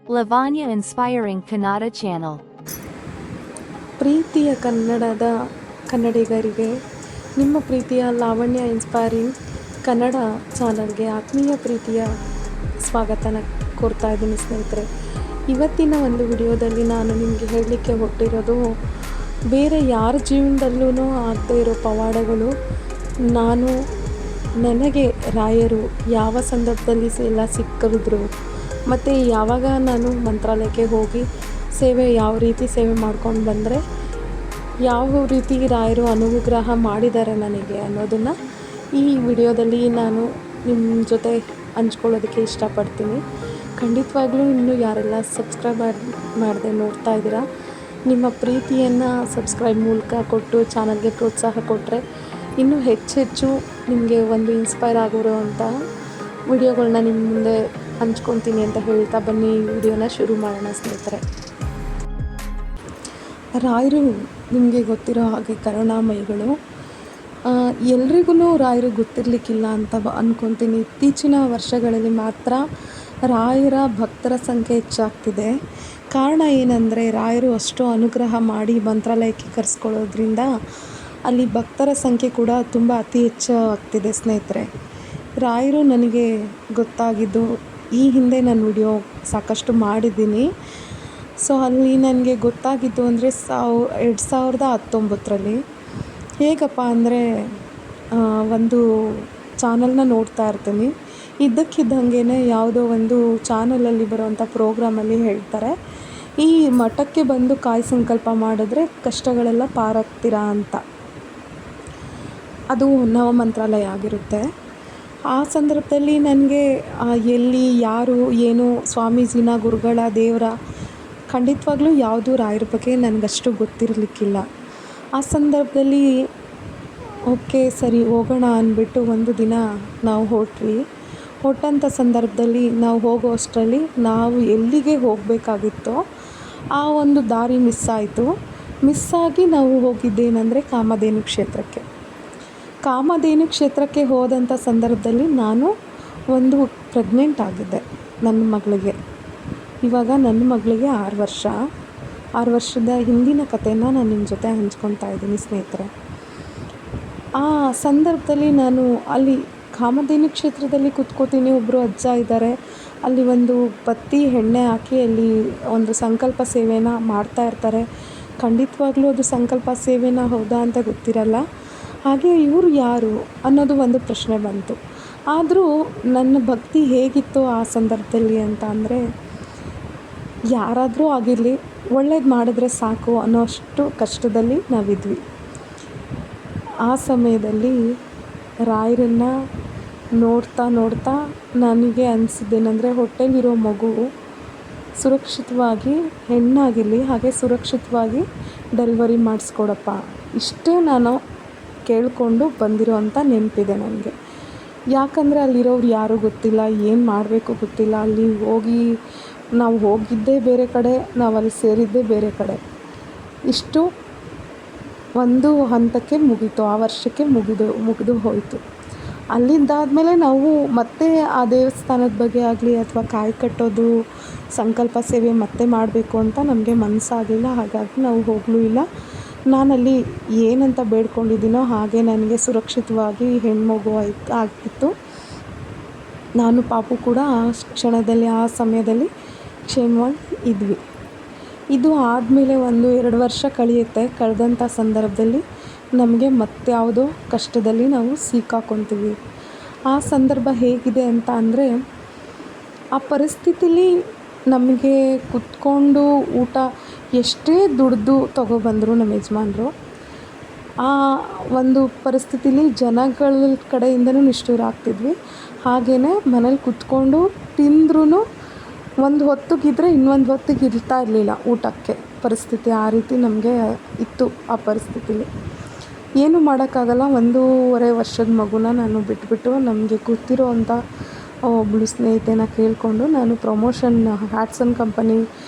Lavanya Inspiring Kannada Channel. ಪ್ರೀತಿಯ ಕನ್ನಡಿಗರಿಗೆ ನಿಮ್ಮ ಪ್ರೀತಿಯ ಲಾವಣ್ಯ ಇನ್ಸ್ಪೈರಿಂಗ್ ಕನ್ನಡ ಚಾನಲ್ಗೆ ಆತ್ಮೀಯ ಪ್ರೀತಿಯ ಸ್ವಾಗತನ ಕೋರ್ತಾ ಇದ್ದೀನಿ ಸ್ನೇಹಿತರೆ. ಇವತ್ತಿನ ಒಂದು ವಿಡಿಯೋದಲ್ಲಿ ನಾನು ನಿಮಗೆ ಹೇಳಲಿಕ್ಕೆ ಹೊರಟಿರೋದು, ಬೇರೆ ಯಾರ ಜೀವನದಲ್ಲೂ ಆಗದೇ ಇರೋ ಪವಾಡಗಳು ನನಗೆ ರಾಯರು ಯಾವ ಸಂದರ್ಭದಲ್ಲಿ ಎಲ್ಲ ಸಿಕ್ಕಿದ್ರು, ಮತ್ತು ಯಾವಾಗ ನಾನು ಮಂತ್ರಾಲಯಕ್ಕೆ ಹೋಗಿ ಯಾವ ರೀತಿ ಸೇವೆ ಮಾಡ್ಕೊಂಡು ಬಂದರೆ ಯಾವ ರೀತಿ ರಾಯರು ಅನುಗ್ರಹ ಮಾಡಿದ್ದಾರೆ ನನಗೆ ಅನ್ನೋದನ್ನು ಈ ವಿಡಿಯೋದಲ್ಲಿ ನಾನು ನಿಮ್ಮ ಜೊತೆ ಹಂಚ್ಕೊಳ್ಳೋದಕ್ಕೆ ಇಷ್ಟಪಡ್ತೀನಿ. ಖಂಡಿತವಾಗ್ಲೂ ಇನ್ನೂ ಯಾರೆಲ್ಲ ಸಬ್ಸ್ಕ್ರೈಬ್ ಮಾಡದೆ ನೋಡ್ತಾ ಇದ್ದೀರಾ, ನಿಮ್ಮ ಪ್ರೀತಿಯನ್ನು ಸಬ್ಸ್ಕ್ರೈಬ್ ಮೂಲಕ ಕೊಟ್ಟು ಚಾನಲ್ಗೆ ಪ್ರೋತ್ಸಾಹ ಕೊಟ್ಟರೆ ಇನ್ನೂ ಹೆಚ್ಚೆಚ್ಚು ನಿಮಗೆ ಒಂದು ಇನ್ಸ್ಪೈರ್ ಆಗಿರೋವಂತಹ ವಿಡಿಯೋಗಳನ್ನ ನಿಮ್ಮ ಮುಂದೆ ಹಂಚ್ಕೊತೀನಿ ಅಂತ ಹೇಳ್ತಾ ಬನ್ನಿ ಈ ವಿಡಿಯೋನ ಶುರು ಮಾಡೋಣ ಸ್ನೇಹಿತರೆ. ರಾಯರು ನಿಮಗೆ ಗೊತ್ತಿರೋ ಹಾಗೆ ಕರುಣಾಮಯಿಗಳು. ಎಲ್ರಿಗೂ ರಾಯರು ಗೊತ್ತಿರಲಿಕ್ಕಿಲ್ಲ ಅಂತ ಅಂದ್ಕೊತೀನಿ. ಇತ್ತೀಚಿನ ವರ್ಷಗಳಲ್ಲಿ ಮಾತ್ರ ರಾಯರ ಭಕ್ತರ ಸಂಖ್ಯೆ ಹೆಚ್ಚಾಗ್ತಿದೆ. ಕಾರಣ ಏನಂದರೆ, ರಾಯರು ಅಷ್ಟು ಅನುಗ್ರಹ ಮಾಡಿ ಮಂತ್ರಾಲಯಕ್ಕೆ ಕರೆಸ್ಕೊಳ್ಳೋದ್ರಿಂದ ಅಲ್ಲಿ ಭಕ್ತರ ಸಂಖ್ಯೆ ಕೂಡ ತುಂಬ ಅತಿ ಹೆಚ್ಚು ಆಗ್ತಿದೆ ಸ್ನೇಹಿತರೆ. ರಾಯರು ನನಗೆ ಗೊತ್ತಾಗಿದ್ದು, ಈ ಹಿಂದೆ ನಾನು ವಿಡಿಯೋ ಸಾಕಷ್ಟು ಮಾಡಿದ್ದೀನಿ. ಸೊ ಅಲ್ಲಿ ನನಗೆ ಗೊತ್ತಾಗಿದ್ದು ಅಂದರೆ 2019ರಲ್ಲಿ ಹೇಗಪ್ಪ ಅಂದರೆ, ಒಂದು ಚಾನಲ್ನ ನೋಡ್ತಾ ಇರ್ತೀನಿ. ಇದ್ದಕ್ಕಿದ್ದಂಗೆ ಯಾವುದೋ ಒಂದು ಚಾನಲಲ್ಲಿ ಬರೋವಂಥ ಪ್ರೋಗ್ರಾಮಲ್ಲಿ ಹೇಳ್ತಾರೆ, ಈ ಮಠಕ್ಕೆ ಬಂದು ಕಾಯಿ ಸಂಕಲ್ಪ ಮಾಡಿದ್ರೆ ಕಷ್ಟಗಳೆಲ್ಲ ಪಾರಾಗ್ತೀರಾ ಅಂತ. ಅದು ನವಮಂತ್ರಾಲಯ ಆಗಿರುತ್ತೆ. ಆ ಸಂದರ್ಭದಲ್ಲಿ ನನಗೆ ಎಲ್ಲಿ ಯಾರು ಏನು ಸ್ವಾಮೀಜಿನ ಗುರುಗಳ ದೇವರ ಖಂಡಿತವಾಗ್ಲೂ ಯಾವುದೂ ರಾಯರ ಬಗ್ಗೆ ನನಗಷ್ಟು ಗೊತ್ತಿರಲಿಕ್ಕಿಲ್ಲ. ಆ ಸಂದರ್ಭದಲ್ಲಿ ಓಕೆ ಸರಿ ಹೋಗೋಣ ಅಂದ್ಬಿಟ್ಟು ಒಂದು ದಿನ ನಾವು ಹೊರಟಂಥ ಸಂದರ್ಭದಲ್ಲಿ ನಾವು ಹೋಗೋ ಅಷ್ಟರಲ್ಲಿ ನಾವು ಎಲ್ಲಿಗೆ ಹೋಗಬೇಕಾಗಿತ್ತೋ ಆ ಒಂದು ದಾರಿ ಮಿಸ್ಸಾಗಿ ನಾವು ಹೋಗಿದ್ದೇನೆಂದರೆ ಕಾಮಧೇನು ಕ್ಷೇತ್ರಕ್ಕೆ ಹೋದಂಥ ಸಂದರ್ಭದಲ್ಲಿ ನಾನು ಒಂದು ಪ್ರೆಗ್ನೆಂಟ್ ಆಗಿದ್ದೆ ನನ್ನ ಮಗಳಿಗೆ. ಇವಾಗ ನನ್ನ ಮಗಳಿಗೆ 6 ವರ್ಷದ ಹಿಂದಿನ ಕಥೆನ ನಾನು ನಿಮ್ಮ ಜೊತೆ ಹಂಚ್ಕೊತಾ ಇದ್ದೀನಿ ಸ್ನೇಹಿತರೆ. ಆ ಸಂದರ್ಭದಲ್ಲಿ ನಾನು ಅಲ್ಲಿ ಕಾಮಧೇನು ಕ್ಷೇತ್ರದಲ್ಲಿ ಕೂತ್ಕೋತೀನಿ. ಒಬ್ಬರು ಅಜ್ಜ ಇದ್ದಾರೆ, ಅಲ್ಲಿ ಒಂದು ಬತ್ತಿ ಎಣ್ಣೆ ಹಾಕಿ ಅಲ್ಲಿ ಒಂದು ಸಂಕಲ್ಪ ಸೇವೆನ ಮಾಡ್ತಾ ಇರ್ತಾರೆ. ಖಂಡಿತವಾಗ್ಲೂ ಅದು ಸಂಕಲ್ಪ ಸೇವೆನ ಹೌದಾ ಅಂತ ಗೊತ್ತಿರಲ್ಲ. ಹಾಗೆ ಇವರು ಯಾರು ಅನ್ನೋದು ಒಂದು ಪ್ರಶ್ನೆ ಬಂತು. ಆದರೂ ನನ್ನ ಭಕ್ತಿ ಹೇಗಿತ್ತು ಆ ಸಂದರ್ಭದಲ್ಲಿ ಅಂತ ಅಂದರೆ, ಯಾರಾದರೂ ಆಗಿರಲಿ ಒಳ್ಳೇದು ಮಾಡಿದ್ರೆ ಸಾಕು ಅನ್ನೋಷ್ಟು ಕಷ್ಟದಲ್ಲಿ ನಾವಿದ್ವಿ. ಆ ಸಮಯದಲ್ಲಿ ರಾಯರನ್ನು ನೋಡ್ತಾ ನನಗೆ ಅನಿಸಿದ್ದೇನೆಂದರೆ, ಹೊಟ್ಟೆಲಿರೋ ಮಗು ಸುರಕ್ಷಿತವಾಗಿ ಹೆಣ್ಣಾಗಿರಲಿ, ಹಾಗೆ ಸುರಕ್ಷಿತವಾಗಿ ಡೆಲಿವರಿ ಮಾಡಿಸ್ಕೊಡಪ್ಪ, ಇಷ್ಟೇ ನಾನು ಕೇಳಿಕೊಂಡು ಬಂದಿರೋವಂಥ ನೆನಪಿದೆ ನನಗೆ. ಯಾಕಂದರೆ ಅಲ್ಲಿರೋರು ಯಾರೂ ಗೊತ್ತಿಲ್ಲ, ಏನು ಮಾಡಬೇಕು ಗೊತ್ತಿಲ್ಲ. ಅಲ್ಲಿ ನಾವು ಹೋಗಿದ್ದೇ ಬೇರೆ ಕಡೆ, ನಾವು ಅಲ್ಲಿ ಸೇರಿದ್ದೇ ಬೇರೆ ಕಡೆ. ಇಷ್ಟು ಒಂದು ಹಂತಕ್ಕೆ ಮುಗೀತು, ಆ ವರ್ಷಕ್ಕೆ ಮುಗಿದು ಹೋಯಿತು. ಅಲ್ಲಿಂದಾದಮೇಲೆ ನಾವು ಮತ್ತೆ ಆ ದೇವಸ್ಥಾನದ ಬಗ್ಗೆ ಆಗಲಿ ಅಥವಾ ಕಾಯಿ ಕಟ್ಟೋದು ಸಂಕಲ್ಪ ಸೇವೆ ಮತ್ತೆ ಮಾಡಬೇಕು ಅಂತ ನಮಗೆ ಮನಸ್ಸಾಗಲಿಲ್ಲ. ಹಾಗಾಗಿ ನಾವು ಹೋಗಲೂ ಇಲ್ಲ. ನಾನಲ್ಲಿ ಏನಂತ ಬೇಡ್ಕೊಂಡಿದ್ದೀನೋ ಹಾಗೆ ನನಗೆ ಸುರಕ್ಷಿತವಾಗಿ ಹೆಣ್ಮಗು ಆಗಿತ್ತು. ನಾನು ಪಾಪು ಕೂಡ ಆ ಕ್ಷಣದಲ್ಲಿ ಆ ಸಮಯದಲ್ಲಿ ಕ್ಷೇಮವಾಗಿ ಇದ್ವಿ. ಇದು ಆದಮೇಲೆ 1-2 ವರ್ಷ ಕಳೆದಂಥ ಸಂದರ್ಭದಲ್ಲಿ ನಮಗೆ ಮತ್ಯಾವುದೋ ಕಷ್ಟದಲ್ಲಿ ನಾವು ಸಿಕ್ಕಾಕೊತೀವಿ. ಆ ಸಂದರ್ಭ ಹೇಗಿದೆ ಅಂತ ಅಂದರೆ, ಆ ಪರಿಸ್ಥಿತಿಲಿ ನಮಗೆ ಕುತ್ಕೊಂಡು ಊಟ ಎಷ್ಟೇ ದುಡ್ದು ತೊಗೊಬಂದರು ನಮ್ಮ ಯಜಮಾನರು, ಆ ಒಂದು ಪರಿಸ್ಥಿತಿಲಿ ಜನಗಳ ಕಡೆಯಿಂದನೂ ನಿಷ್ಠುರ ಆಗ್ತಿದ್ವಿ. ಹಾಗೆಯೇ ಮನೇಲಿ ಕುತ್ಕೊಂಡು ತಿಂದ್ರೂ ಒಂದು ಹೊತ್ತಿಗಿದ್ರೆ ಇನ್ನೊಂದು ಹೊತ್ತಿಗೆ ಇರ್ತಾ ಇರಲಿಲ್ಲ ಊಟಕ್ಕೆ. ಪರಿಸ್ಥಿತಿ ಆ ರೀತಿ ನಮಗೆ ಇತ್ತು. ಆ ಪರಿಸ್ಥಿತಿಲಿ ಏನೂ ಮಾಡೋಕ್ಕಾಗಲ್ಲ. 1.5 ವರ್ಷದ ಮಗುನ ನಾನು ಬಿಟ್ಬಿಟ್ಟು ನಮಗೆ ಗೊತ್ತಿರೋ ಅಂಥ ಒಬ್ಬಳು ಸ್ನೇಹಿತೆನ ಕೇಳಿಕೊಂಡು ನಾನು ಹ್ಯಾಟ್ಸನ್ ಕಂಪನಿ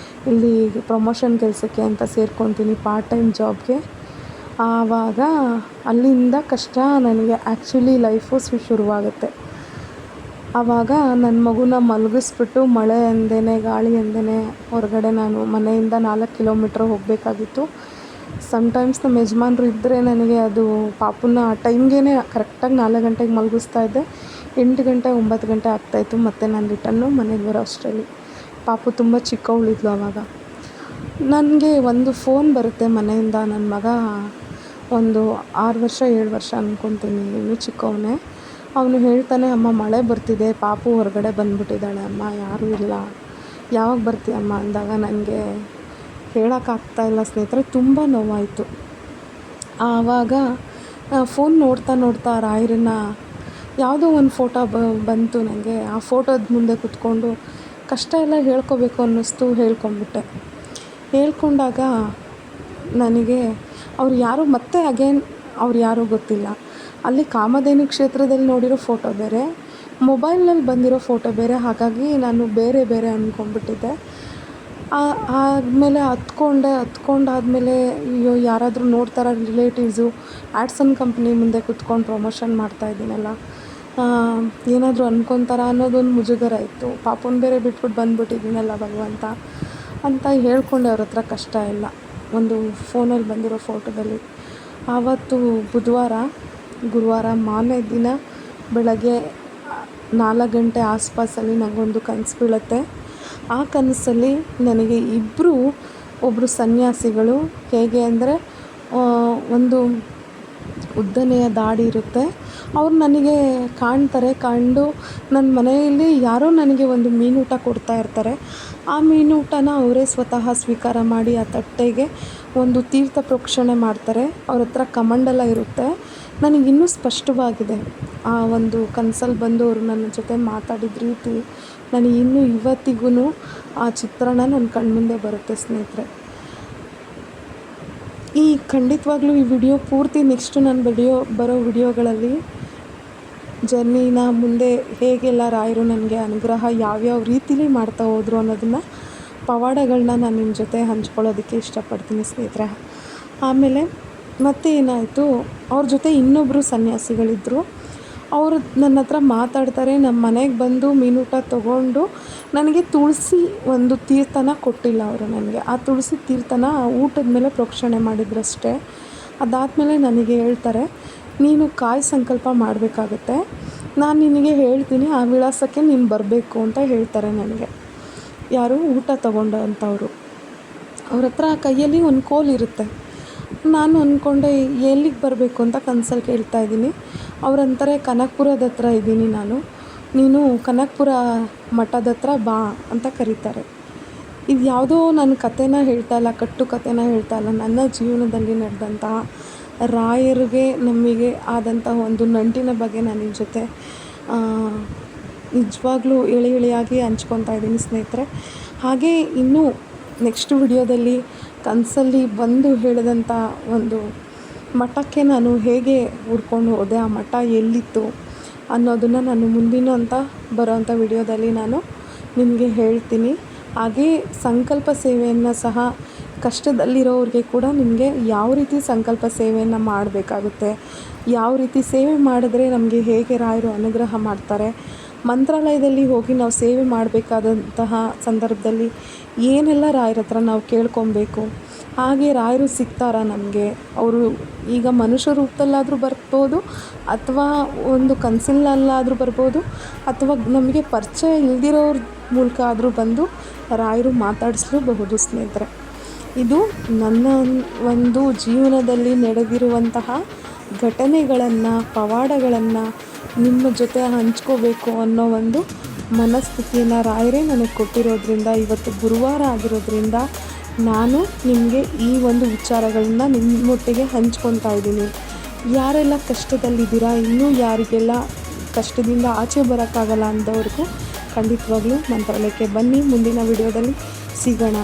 ಇಲ್ಲಿ ಪ್ರಮೋಷನ್ ಕೆಲಸಕ್ಕೆ ಅಂತ ಸೇರ್ಕೊತೀನಿ ಪಾರ್ಟ್ ಟೈಮ್ ಜಾಬ್ಗೆ. ಆವಾಗ ಅಲ್ಲಿಂದ ಕಷ್ಟ ನನಗೆ ಆ್ಯಕ್ಚುಲಿ ಲೈಫು ಶುರುವಾಗುತ್ತೆ. ಆವಾಗ ನನ್ನ ಮಗುನ ಮಲಗಿಸ್ಬಿಟ್ಟು ಮಳೆ ಅಂದೇ ಗಾಳಿ ಅಂದೇ ಹೊರಗಡೆ ನಾನು ಮನೆಯಿಂದ 4 ಕಿಲೋಮೀಟ್ರ್ ಹೋಗಬೇಕಾಗಿತ್ತು. ಸಮ್ಟೈಮ್ಸ್ ನಮ್ಮ ಯಜಮಾನ್ರು ಇದ್ದರೆ ನನಗೆ ಅದು ಪಾಪುನ ಆ ಟೈಮ್ಗೆ ಕರೆಕ್ಟಾಗಿ 4 ಗಂಟೆಗೆ ಮಲಗಿಸ್ತಾ ಇದ್ದೆ. 8 ಗಂಟೆ 9 ಗಂಟೆ ಆಗ್ತಾಯಿತ್ತು ಮತ್ತು ನಾನು ರಿಟರ್ನು ಮನೆಗೆ ಬರೋ ಅಷ್ಟರಲ್ಲಿ. ಪಾಪು ತುಂಬ ಚಿಕ್ಕವಳಿದ್ಲು ಆವಾಗ. ನನಗೆ ಒಂದು ಫೋನ್ ಬರುತ್ತೆ ಮನೆಯಿಂದ. ನನ್ನ ಮಗ ಒಂದು 6 ವರ್ಷ 7 ವರ್ಷ ಅಂದ್ಕೊತೀನಿ, ಇನ್ನೂ ಚಿಕ್ಕವನೇ. ಅವನು ಹೇಳ್ತಾನೆ, ಅಮ್ಮ ಮಳೆ ಬರ್ತಿದೆ, ಪಾಪು ಹೊರಗಡೆ ಬಂದುಬಿಟ್ಟಿದ್ದಾಳೆ ಅಮ್ಮ, ಯಾರೂ ಇಲ್ಲ, ಯಾವಾಗ ಬರ್ತೀಯಮ್ಮ ಅಂದಾಗ ನನಗೆ ಹೇಳೋಕ್ಕಾಗ್ತಾಯಿಲ್ಲ ಸ್ನೇಹಿತರೆ, ತುಂಬ ನೋವಾಯಿತು. ಆವಾಗ ಫೋನ್ ನೋಡ್ತಾ ರಾಯರನ್ನ ಯಾವುದೋ ಒಂದು ಫೋಟೋ ಬಂತು ನನಗೆ. ಆ ಫೋಟೋದ ಮುಂದೆ ಕೂತ್ಕೊಂಡು ಕಷ್ಟ ಎಲ್ಲ ಹೇಳ್ಕೊಬೇಕು ಅನ್ನಿಸ್ತು, ಹೇಳ್ಕೊಂಬಿಟ್ಟೆ. ಹೇಳ್ಕೊಂಡಾಗ ನನಗೆ ಅವ್ರು ಯಾರು ಮತ್ತೆ ಅಗೇನ್ ಅವ್ರು ಯಾರೂ ಗೊತ್ತಿಲ್ಲ. ಅಲ್ಲಿ ಕಾಮಧೇನು ಕ್ಷೇತ್ರದಲ್ಲಿ ನೋಡಿರೋ ಫೋಟೋ ಬೇರೆ, ಮೊಬೈಲ್ನಲ್ಲಿ ಬಂದಿರೋ ಫೋಟೋ ಬೇರೆ. ಹಾಗಾಗಿ ನಾನು ಬೇರೆ ಬೇರೆ ಅಂದ್ಕೊಂಡ್ಬಿಟ್ಟಿದ್ದೆ. ಆದಮೇಲೆ ಹತ್ಕೊಂಡಾದ್ಮೇಲೆ ಅಯ್ಯೋ ಯಾರಾದರೂ ನೋಡ್ತಾರ ರಿಲೇಟಿವ್ಸು, ಆ್ಯಡ್ಸನ್ ಕಂಪ್ನಿ ಮುಂದೆ ಕೂತ್ಕೊಂಡು ಪ್ರಮೋಷನ್ ಮಾಡ್ತಾಯಿದ್ದೀನಲ್ಲ, ಏನಾದರೂ ಅಂದ್ಕೊತಾರ ಅನ್ನೋದೊಂದು ಮುಜುಗರ ಇತ್ತು. ಪಾಪುನ ಬೇರೆ ಬಿಟ್ಬಿಟ್ಟು ಬಂದುಬಿಟ್ಟಿದ್ದೀನಲ್ಲ ಭಗವಂತ ಅಂತ ಹೇಳ್ಕೊಂಡೆ ಅವ್ರ ಹತ್ರ ಕಷ್ಟ ಇಲ್ಲ ಒಂದು ಫೋನಲ್ಲಿ ಬಂದಿರೋ ಫೋಟೋದಲ್ಲಿ. ಆವತ್ತು ಗುರುವಾರ ಮಾರನೇ ದಿನ ಬೆಳಗ್ಗೆ 4 ಗಂಟೆ ಆಸ್ಪಾಸಲ್ಲಿ ನನಗೊಂದು ಕನಸು ಬೀಳುತ್ತೆ. ಆ ಕನಸಲ್ಲಿ ನನಗೆ ಒಬ್ಬರು ಸನ್ಯಾಸಿಗಳು, ಹೇಗೆ ಅಂದರೆ ಒಂದು ಉದ್ದನೆಯ ದಾಡಿ ಇರುತ್ತೆ, ಅವ್ರು ನನಗೆ ಕಂಡು ನನ್ನ ಮನೆಯಲ್ಲಿ ಯಾರೋ ನನಗೆ ಒಂದು ಮೀನೂಟ ಕೊಡ್ತಾ ಇರ್ತಾರೆ. ಆ ಮೀನೂಟನ ಅವರೇ ಸ್ವತಃ ಸ್ವೀಕಾರ ಮಾಡಿ ಆ ತಟ್ಟೆಗೆ ಒಂದು ತೀರ್ಥ ಪ್ರೋಕ್ಷಣೆ ಮಾಡ್ತಾರೆ. ಅವ್ರ ಹತ್ರ ಕಮಂಡಲ ಇರುತ್ತೆ. ನನಗಿನ್ನೂ ಸ್ಪಷ್ಟವಾಗಿದೆ ಆ ಒಂದು ಕನಸಲ್ಲಿ ಬಂದು ಅವರು ನನ್ನ ಜೊತೆ ಮಾತಾಡಿದ ರೀತಿ. ನನಗಿನ್ನೂ ಇವತ್ತಿಗೂ ಆ ಚಿತ್ರಣ ನನ್ನ ಕಣ್ಮುಂದೆ ಬರುತ್ತೆ ಸ್ನೇಹಿತರೆ. ಖಂಡಿತವಾಗ್ಲೂ ಈ ವಿಡಿಯೋ ಪೂರ್ತಿ ನೆಕ್ಸ್ಟು ನಾನು ಬರೋ ವಿಡಿಯೋಗಳಲ್ಲಿ ಜರ್ನಿನ ಮುಂದೆ ಹೇಗೆಲ್ಲ ರಾಯರು ನನಗೆ ಅನುಗ್ರಹ ಯಾವ್ಯಾವ ರೀತಿಲಿ ಮಾಡ್ತಾ ಹೋದರು ಅನ್ನೋದನ್ನು ಪವಾಡಗಳನ್ನ ನಾನು ನಿಮ್ಮ ಜೊತೆ ಹಂಚ್ಕೊಳ್ಳೋದಕ್ಕೆ ಇಷ್ಟಪಡ್ತೀನಿ ಸ್ನೇಹಿತರೆ. ಆಮೇಲೆ ಮತ್ತೆ ಏನಾಯಿತು, ಅವ್ರ ಜೊತೆ ಇನ್ನೊಬ್ಬರು ಸನ್ಯಾಸಿಗಳಿದ್ದರು. ಅವರು ನನ್ನ ಹತ್ರ ಮಾತಾಡ್ತಾರೆ. ನಮ್ಮ ಮನೆಗೆ ಬಂದು ಮೀನೂಟ ತೊಗೊಂಡು ನನಗೆ ತುಳಸಿ ಒಂದು ತೀರ್ಥನ ಕೊಟ್ಟಿಲ್ಲ ಅವರು ನನಗೆ. ಆ ತುಳಸಿ ತೀರ್ಥನ ಊಟದ ಮೇಲೆ ಪ್ರೋಕ್ಷಣೆ ಮಾಡಿದ್ರಷ್ಟೇ. ಅದಾದಮೇಲೆ ನನಗೆ ಹೇಳ್ತಾರೆ, ನೀನು ಕಾಯಿ ಸಂಕಲ್ಪ ಮಾಡಬೇಕಾಗತ್ತೆ, ನಾನು ನಿನಗೆ ಹೇಳ್ತೀನಿ, ಆ ವಿಳಾಸಕ್ಕೆ ನೀನು ಬರಬೇಕು ಅಂತ ಹೇಳ್ತಾರೆ ನನಗೆ. ಯಾರು ಊಟ ತೊಗೊಂಡಂಥವ್ರು. ಅವ್ರ ಹತ್ರ ಕೈಯಲ್ಲಿ ಒಂದು ಕೋಲಿರುತ್ತೆ. ನಾನು ಅಂದ್ಕೊಂಡೆ ಎಲ್ಲಿಗೆ ಬರಬೇಕು ಅಂತ ಕನಸಲ್ಲಿ ಕೇಳ್ತಾ ಇದ್ದೀನಿ. ಅವರಂತಾರೆ, ಕನಕಪುರದ ಹತ್ರ ಇದ್ದೀನಿ ನಾನು, ನೀನು ಕನಕಪುರ ಮಠದ ಹತ್ರ ಬಾ ಅಂತ ಕರೀತಾರೆ. ಇದು ಯಾವುದೋ ನನ್ನ ಕಥೆನ ಹೇಳ್ತಾ ಇಲ್ಲ, ಕಟ್ಟು ಕಥೆನ ಹೇಳ್ತಾ ಇಲ್ಲ, ನನ್ನ ಜೀವನದಲ್ಲಿ ನಡೆದಂತಹ ರಾಯರಿಗೆ ನಮಗೆ ಆದಂತಹ ಒಂದು ನಂಟಿನ ಬಗ್ಗೆ ನಾನು ನಿಮ್ಮ ಜೊತೆ ನಿಜವಾಗ್ಲೂ ಎಳೆಯಾಗಿ ಹಂಚ್ಕೊತಾ ಇದ್ದೀನಿ ಸ್ನೇಹಿತರೆ. ಹಾಗೇ ಇನ್ನೂ ನೆಕ್ಸ್ಟ್ ವಿಡಿಯೋದಲ್ಲಿ ಕನಸಲ್ಲಿ ಬಂದು ಹೇಳಿದಂಥ ಒಂದು ಮಠಕ್ಕೆ ನಾನು ಹೇಗೆ ಹುಡ್ಕೊಂಡು ಹೋದೆ, ಆ ಮಠ ಎಲ್ಲಿತ್ತು ಅನ್ನೋದನ್ನು ನಾನು ಬರೋವಂಥ ವಿಡಿಯೋದಲ್ಲಿ ನಾನು ನಿಮಗೆ ಹೇಳ್ತೀನಿ. ಹಾಗೇ ಸಂಕಲ್ಪ ಸೇವೆಯನ್ನು ಸಹ ಕಷ್ಟದಲ್ಲಿರೋರಿಗೆ ಕೂಡ ನಿಮಗೆ ಯಾವ ರೀತಿ ಸಂಕಲ್ಪ ಸೇವೆಯನ್ನು ಮಾಡಬೇಕಾಗುತ್ತೆ, ಯಾವ ರೀತಿ ಸೇವೆ ಮಾಡಿದ್ರೆ ನಮಗೆ ಹೇಗೆ ರಾಯರು ಅನುಗ್ರಹ ಮಾಡ್ತಾರೆ, ಮಂತ್ರಾಲಯದಲ್ಲಿ ಹೋಗಿ ನಾವು ಸೇವೆ ಮಾಡಬೇಕಾದಂತಹ ಸಂದರ್ಭದಲ್ಲಿ ಏನೆಲ್ಲ ರಾಯರ ಹತ್ರ ನಾವು ಕೇಳ್ಕೊಬೇಕು, ಹಾಗೆ ರಾಯರು ಸಿಗ್ತಾರಾ ನಮಗೆ, ಅವರು ಈಗ ಮನುಷ್ಯ ರೂಪದಲ್ಲಾದರೂ ಬರ್ಬೋದು, ಅಥವಾ ಒಂದು ಕನಸಿನಲ್ಲಾದರೂ ಬರ್ಬೋದು, ಅಥವಾ ನಮಗೆ ಪರಿಚಯ ಇಲ್ದಿರೋರ ಮೂಲಕ ಆದರೂ ಬಂದು ರಾಯರು ಮಾತಾಡಿಸಲೂಬಹುದು ಸ್ನೇಹಿತರೆ. ಇದು ನನ್ನ ಒಂದು ಜೀವನದಲ್ಲಿ ನಡೆದಿರುವಂತಹ ಘಟನೆಗಳನ್ನು, ಪವಾಡಗಳನ್ನು ನಿಮ್ಮ ಜೊತೆ ಹಂಚ್ಕೋಬೇಕು ಅನ್ನೋ ಒಂದು ಮನಸ್ಥಿತಿಯನ್ನು ರಾಯರೇ ನನಗೆ ಕೊಟ್ಟಿರೋದ್ರಿಂದ, ಇವತ್ತು ಗುರುವಾರ ಆಗಿರೋದ್ರಿಂದ ನಾನು ನಿಮಗೆ ಈ ಒಂದು ವಿಚಾರಗಳನ್ನ ನಿಮ್ಮೊಟ್ಟಿಗೆ ಹಂಚ್ಕೊತಾ ಇದ್ದೀನಿ. ಯಾರೆಲ್ಲ ಕಷ್ಟದಲ್ಲಿದ್ದೀರಾ, ಇನ್ನೂ ಯಾರಿಗೆಲ್ಲ ಕಷ್ಟದಿಂದ ಆಚೆ ಬರೋಕ್ಕಾಗಲ್ಲ ಅಂದವ್ರಿಗೂ ಖಂಡಿತವಾಗ್ಲೂ ಮಂತ್ರಾಲಯಕ್ಕೆ ಬನ್ನಿ. ಮುಂದಿನ ವಿಡಿಯೋದಲ್ಲಿ ಸಿಗೋಣ.